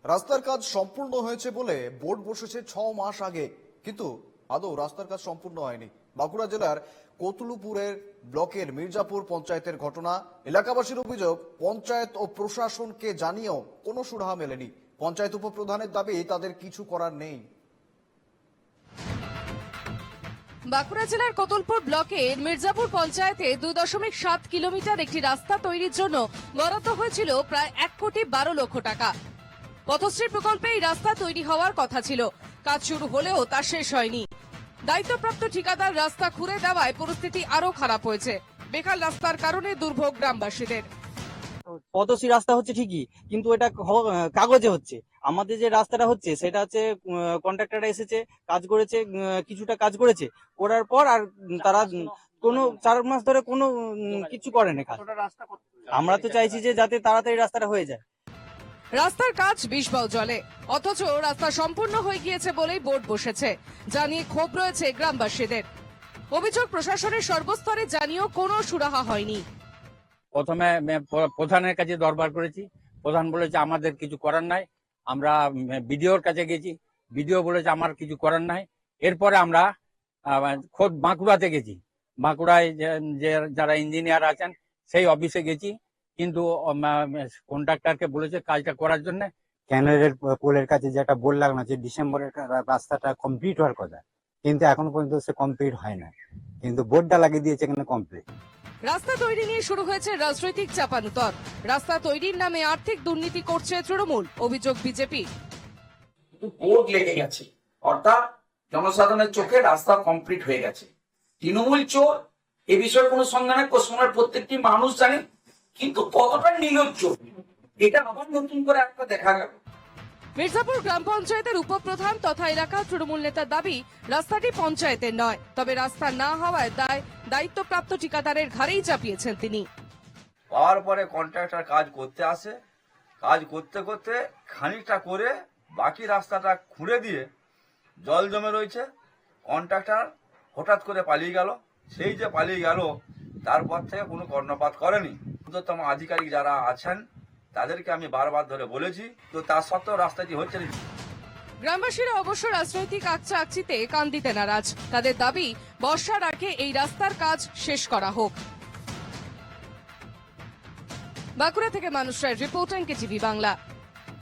রাস্তার কাজ সম্পূর্ণ হয়েছে বলে বোর্ড বসেছে 6 মাস আগে, কিন্তু আদৌ রাস্তার কাজ সম্পূর্ণ হয়নি। বাঁকুড়া জেলার কোতলুপুরের ব্লকের মির্জাপুর পঞ্চায়েতের ঘটনা। এলাকাবাসীর অভিযোগ, পঞ্চায়েত ও প্রশাসনকে জানিয়েও কোনো সুরাহা মেলেনি। পঞ্চায়েত উপপ্রধানের দাবি তাদের কিছু করার নেই। বাঁকুড়া জেলার কোতলপুর ব্লকের মির্জাপুর পঞ্চায়েতে 2.7 কিলোমিটার একটি রাস্তা তৈরির জন্য বরাদ্দ হয়েছিল প্রায় 1,12,00,000 টাকা। পথশ্রী প্রকল্পে এই রাস্তা তৈরি হওয়ার কথা ছিল। কাজ শুরু হলেও তা শেষ হয়নি। দায়িত্বপ্রাপ্ত ঠিকাদার রাস্তা খুঁড়ে দেওয়ায় পরিস্থিতি আরো খারাপ হয়েছে। বেকার রাস্তার কারণে দুর্ভোগ গ্রামবাসীদের। পথশ্রী রাস্তা হচ্ছে ঠিকই, কিন্তু এটা কাগজে হচ্ছে। আমাদের যে রাস্তাটা হচ্ছে সেটা হচ্ছে কন্ট্রাক্টররা এসেছে, কাজ করেছে, কিছুটা কাজ করেছে, করার পর আর তারা কোনো 4 মাস ধরে কোনো কিছু করেনি কাজ। আমরা তো চাইছি যে যাতে তাড়াতাড়ি রাস্তাটা হয়ে যায়। রাস্তার কাজ বিষবাও জলে, অথচ রাস্তা সম্পূর্ণ হয়ে গিয়েছে বলেই বোর্ড বসেছে, যা নিয়ে ক্ষোভ রয়েছে গ্রামবাসীদের। অভিযোগ, প্রশাসনের সর্বস্তরে জানিয়েও কোনো সুরাহা হয়নি। প্রথমে প্রধানের কাছে দরবার করেছি, প্রধান বলেছে আমাদের কিছু করার নাই। আমরা বিডিওর কাছে গেছি, বিডিও বলেছে আমার কিছু করার নাই। এরপরে আমরা খোদ বাঁকুড়াতে গেছি, বাঁকুড়ায় যে যারা ইঞ্জিনিয়ার আছেন সেই অফিসে গেছি, কিন্তু কন্ট্রাক্টরকে বলেছে কাজটা করার জন্য। ক্যানেলের পোলের কাছে যে একটা বোর্ড লাগানো আছে, ডিসেম্বরের রাস্তাটা কমপ্লিট হওয়ার কথা, কিন্তু এখন পর্যন্ত সে কমপ্লিট হয় না, কিন্তু বোর্ডটা লাগিয়ে দিয়েছে এখানে কমপ্লিট। রাস্তা তৈরি নিয়ে শুরু হয়েছে রাজনৈতিক চাপানুতর। রাস্তা তৈরির নামে আর্থিক দুর্নীতি করছে তৃণমূল, অভিযোগ বিজেপি। বোর্ড লেগে গেছে, অর্থাৎ জনসাধারণের চোখে রাস্তা কমপ্লিট হয়ে গেছে। তৃণমূল চোর, এ বিষয়ে কোনো সন্দেহ নেই, পশ্চিমবঙ্গের প্রত্যেকটি মানুষ জানে, কিন্তু কতটা নির্লজ্জ এটা আবার নতুন করে একটা দেখা গেল। মির্জাপুর গ্রাম পঞ্চায়েতের উপপ্রধান তথা এলাকার তৃণমূল নেতার দাবি, রাস্তাটি পঞ্চায়েতের নয়, তবে রাস্তা না হওয়ায় দায়িত্বপ্রাপ্ত ঠিকাদারের ঘাড়েই চাপিয়েছেন তিনি। পাওয়ার পরে কন্ট্রাক্টর কাজ করতে আসে, কাজ করতে করতে খানিকটা করে বাকি রাস্তাটা খুঁড়ে দিয়ে জল জমে রয়েছে। কন্ট্রাক্টর হঠাৎ করে পালিয়ে গেল। সেই যে পালিয়ে গেল তারপর থেকে কোনো কর্ণপাত করেনি। ঊর্ধ্বতম আধিকারিক যারা আছেন তাদেরকে আমি বারবার ধরে বলেছি, তো তার সত্ত্বেও রাস্তাটি হচ্ছে না। গ্রামবাসীরা অবশ্য রাজনৈতিক আকচিতে কান দিতে নারাজ। তাদের দাবি, বর্ষার আগে এই রাস্তার কাজ শেষ করা হোক। বাঁকুড়া থেকে মানুষ রায়ের রিপোর্ট, এনকেটিভি বাংলা।